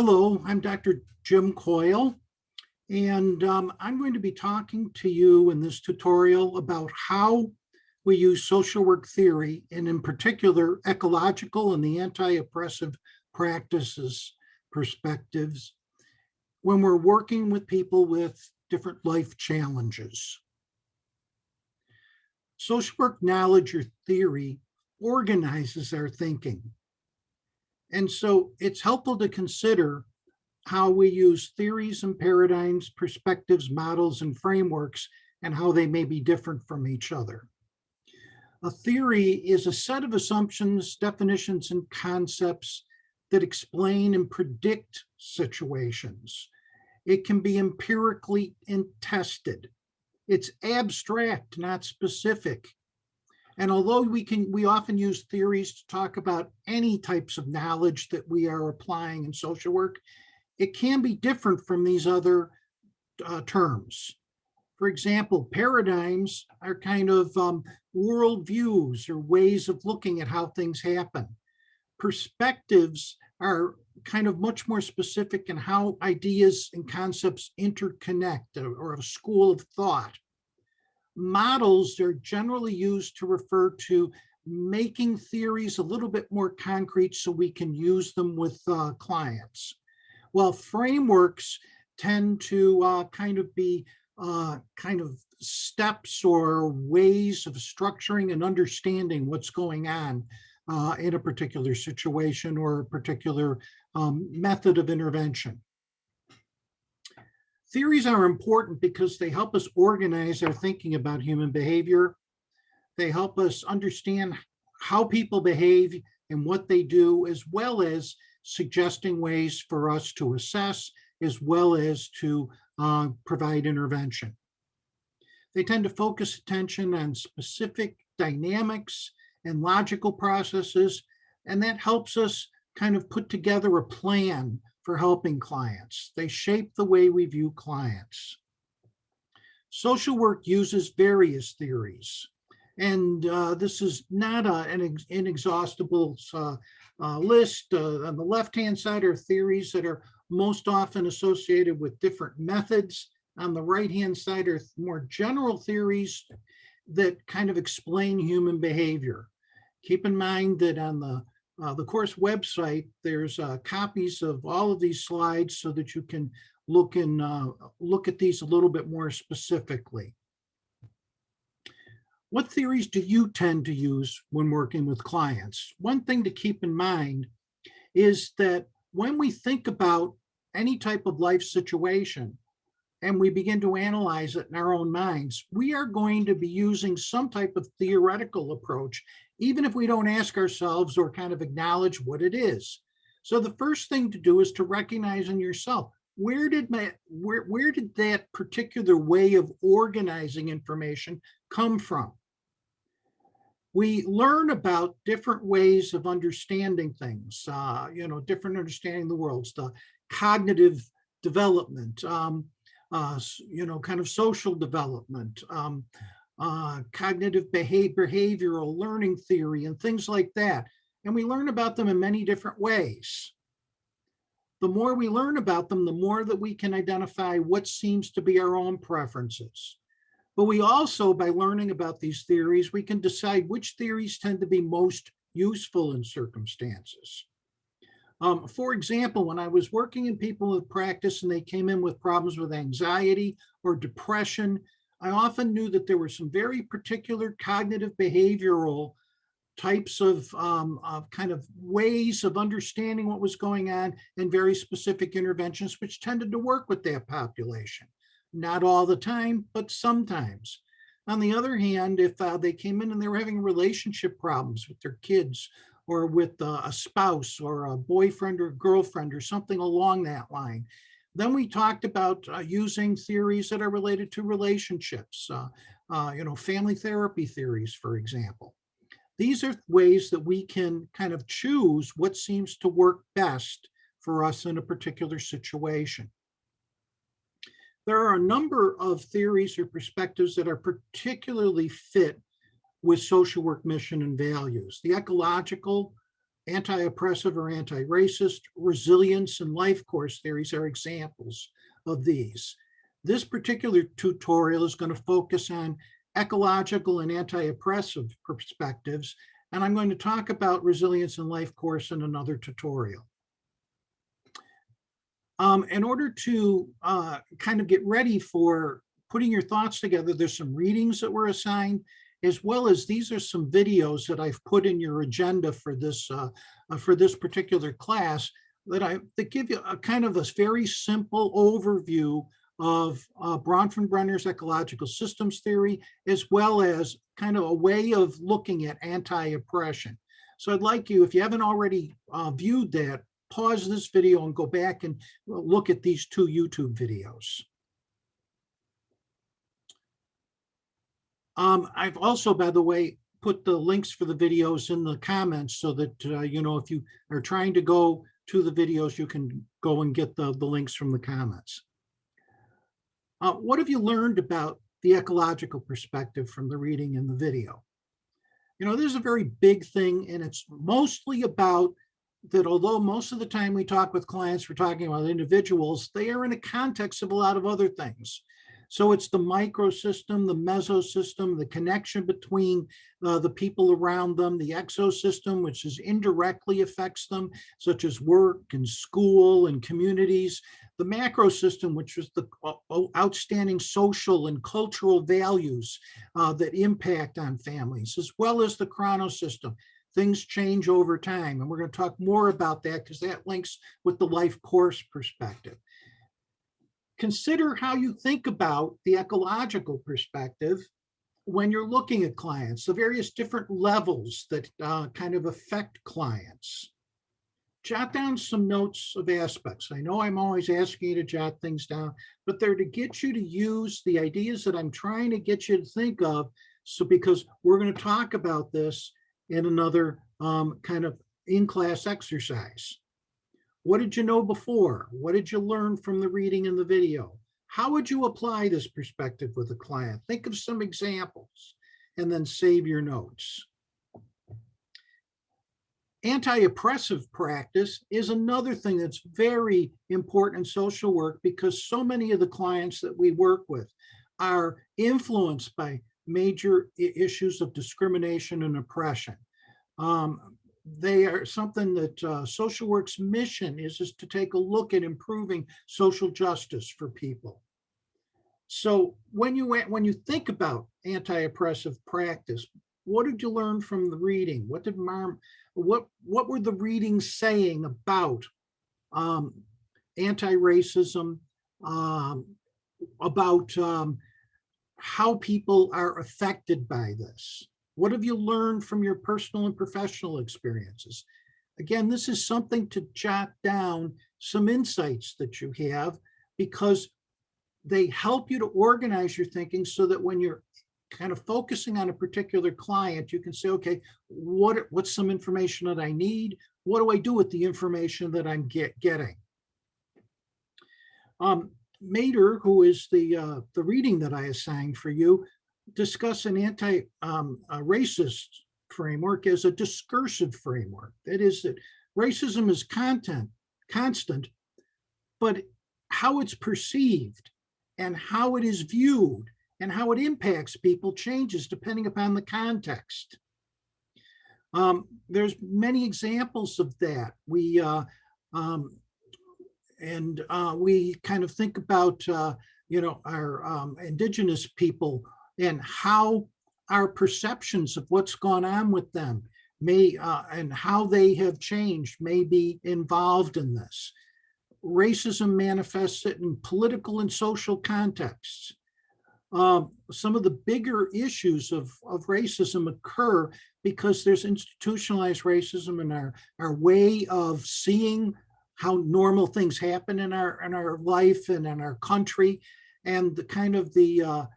Hello, I'm Dr. Jim Coyle, and I'm going to be talking to you in this tutorial about how we use social work theory, and in particular, ecological and the anti-oppressive practices perspectives, when we're working with people with different life challenges. Social work knowledge or theory organizes our thinking. And so it's helpful to consider how we use theories and paradigms, perspectives, models, and frameworks, and how they may be different from each other. A theory is a set of assumptions, definitions, and concepts that explain and predict situations. It can be empirically tested. It's abstract, not specific. And although we often use theories to talk about any types of knowledge that we are applying in social work, it can be different from these other terms. For example, paradigms are kind of worldviews or ways of looking at how things happen. Perspectives are kind of much more specific in how ideas and concepts interconnect, or a school of thought. Models are generally used to refer to making theories a little bit more concrete so we can use them with clients. While frameworks tend to kind of be steps or ways of structuring and understanding what's going on in a particular situation or a particular method of intervention. Theories are important because they help us organize our thinking about human behavior. They help us understand how people behave and what they do, as well as suggesting ways for us to assess, as well as to provide intervention. They tend to focus attention on specific dynamics and logical processes, and that helps us kind of put together a plan for helping clients. They shape the way we view clients. Social work uses various theories, and this is not an inexhaustible list. On the left-hand side are theories that are most often associated with different methods. On the right-hand side are more general theories that kind of explain human behavior. Keep in mind that on the course website, there's copies of all of these slides so that you can look at these a little bit more specifically. What theories do you tend to use when working with clients? One thing to keep in mind is that when we think about any type of life situation and we begin to analyze it in our own minds, we are going to be using some type of theoretical approach, even if we don't ask ourselves or kind of acknowledge what it is. So the first thing to do is to recognize in yourself, where did that particular way of organizing information come from? We learn about different ways of understanding things, different understanding the worlds, the cognitive development, kind of social development, cognitive behavioral learning theory, and things like that. And we learn about them in many different ways. The more we learn about them, the more that we can identify what seems to be our own preferences. But we also, by learning about these theories, we can decide which theories tend to be most useful in circumstances. For example, when I was working in people with practice and they came in with problems with anxiety or depression, I often knew that there were some very particular cognitive behavioral types of kind of ways of understanding what was going on and very specific interventions which tended to work with that population. Not all the time, but sometimes. On the other hand, if they came in and they were having relationship problems with their kids or with a spouse or a boyfriend or girlfriend or something along that line, then we talked about using theories that are related to relationships, family therapy theories, for example. These are ways that we can kind of choose what seems to work best for us in a particular situation. There are a number of theories or perspectives that are particularly fit with social work mission and values. The ecological anti-oppressive or anti-racist, resilience, and life course theories are examples of these. This particular tutorial is going to focus on ecological and anti-oppressive perspectives, and I'm going to talk about resilience and life course in another tutorial. In order to kind of get ready for putting your thoughts together, there's some readings that were assigned, as well as these are some videos that I've put in your agenda for this particular class that give you a kind of a very simple overview of Bronfenbrenner's ecological systems theory, as well as kind of a way of looking at anti-oppression. So I'd like you, if you haven't already viewed that, pause this video and go back and look at these two YouTube videos. I've also, by the way, put the links for the videos in the comments so that, you know, if you are trying to go to the videos, you can go and get the links from the comments. What have you learned about the ecological perspective from the reading in the video? You know, this is a very big thing, and it's mostly about that although most of the time we talk with clients, we're talking about individuals, they are in a context of a lot of other things. So it's the microsystem, the mesosystem, the connection between the people around them, the exosystem, which is indirectly affects them, such as work and school and communities, the macrosystem, which is the outstanding social and cultural values that impact on families, as well as the chronosystem. Things change over time, and we're going to talk more about that because that links with the life course perspective. Consider how you think about the ecological perspective when you're looking at clients, the various different levels that kind of affect clients. Jot down some notes of aspects. I know I'm always asking you to jot things down, but they're to get you to use the ideas that I'm trying to get you to think of. So because we're going to talk about this in another kind of in-class exercise. What did you know before? What did you learn from the reading in the video? How would you apply this perspective with a client? Think of some examples and then save your notes. Anti-oppressive practice is another thing that's very important in social work because so many of the clients that we work with are influenced by major issues of discrimination and oppression. They are something that social work's mission is to take a look at improving social justice for people. So when you think about anti-oppressive practice, what did you learn from the reading? What were the readings saying about anti-racism, about how people are affected by this? What have you learned from your personal and professional experiences? Again, this is something to jot down some insights that you have because they help you to organize your thinking so that when you're kind of focusing on a particular client, you can say, okay, what's some information that I need? What do I do with the information that I'm getting? Mater, who is the reading that I assigned for you, discuss an anti-racist framework as a discursive framework. That is that racism is constant, but how it's perceived and how it is viewed and how it impacts people changes depending upon the context. There's many examples of that. We kind of think about you know, our indigenous people and how our perceptions of what's gone on with them may and how they have changed may be involved in this. Racism manifests it in political and social contexts. Some of the bigger issues of racism occur because there's institutionalized racism in our way of seeing how normal things happen in our life and in our country, and the kind of the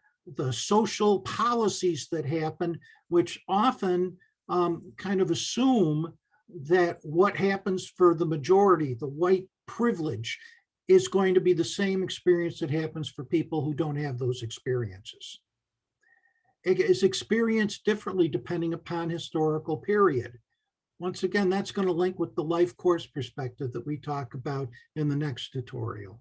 social policies that happen, which often kind of assume that what happens for the majority, the white privilege, is going to be the same experience that happens for people who don't have those experiences. It is experienced differently depending upon historical period. Once again, that's going to link with the life course perspective that we talk about in the next tutorial.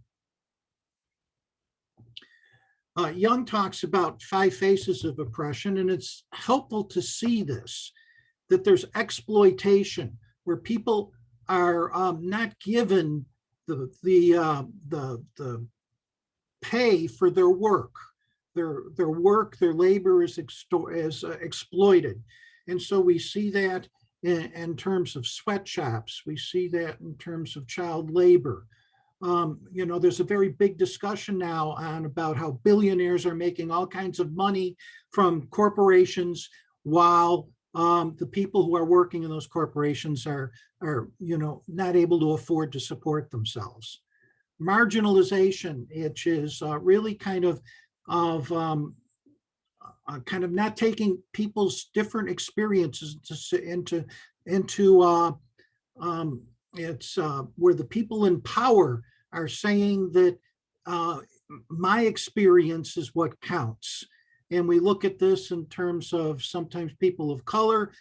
Young talks about 5 faces of oppression, and it's helpful to see this, that there's exploitation, where people are not given the pay for their work. Their work, their labor is exploited. And so we see that in terms of sweatshops. We see that in terms of child labor. There's a very big discussion now on about how billionaires are making all kinds of money from corporations, while the people who are working in those corporations are not able to afford to support themselves. Marginalization, which is really kind of not taking people's different experiences into it's where the people in power are saying that my experience is what counts. And we look at this in terms of sometimes people of color,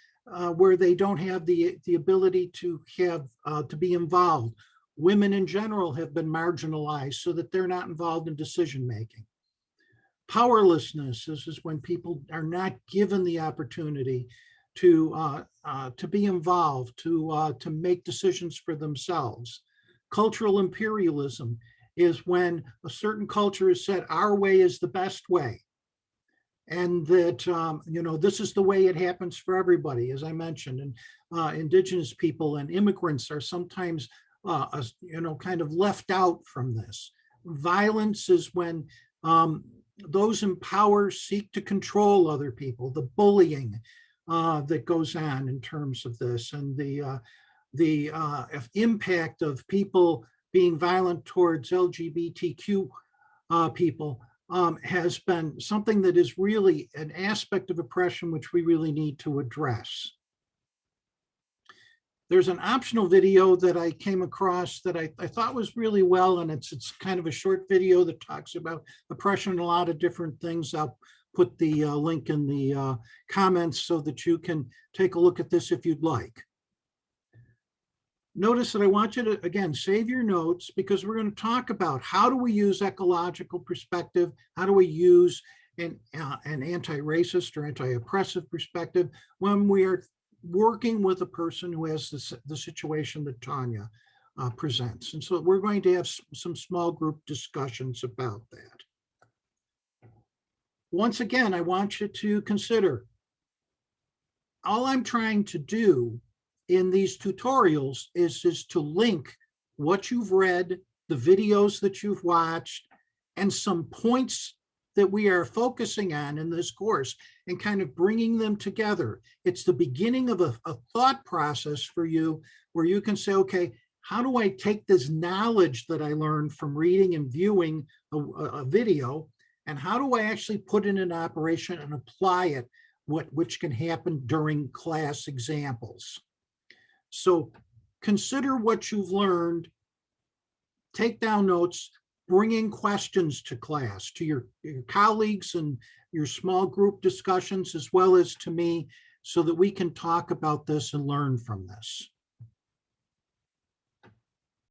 where they don't have the ability to have to be involved. Women in general have been marginalized so that they're not involved in decision making. Powerlessness, this is when people are not given the opportunity to be involved, to make decisions for themselves. Cultural imperialism is when a certain culture has said our way is the best way, and that this is the way it happens for everybody, as I mentioned. And indigenous people and immigrants are sometimes kind of left out from this. Violence is when those in power seek to control other people, the bullying that goes on in terms of this, and the impact of people being violent towards LGBTQ people has been something that is really an aspect of oppression which we really need to address. There's an optional video that I came across that I thought was really well, and it's kind of a short video that talks about oppression and a lot of different things. I'll put the link in the comments so that you can take a look at this if you'd like. Notice that I want you to, again, save your notes, because we're going to talk about how do we use ecological perspective, how do we use an anti-racist or anti-oppressive perspective when we are working with a person who has the situation that Tanya presents. And so we're going to have some small group discussions about that. Once again, I want you to consider, all I'm trying to do in these tutorials is to link what you've read, the videos that you've watched, and some points that we are focusing on in this course, and kind of bringing them together. It's the beginning of a thought process for you, where you can say, okay, how do I take this knowledge that I learned from reading and viewing a video, and how do I actually put it in operation and apply it, which can happen during class examples. So consider what you've learned, take down notes, bring in questions to class, to your colleagues and your small group discussions, as well as to me, so that we can talk about this and learn from this.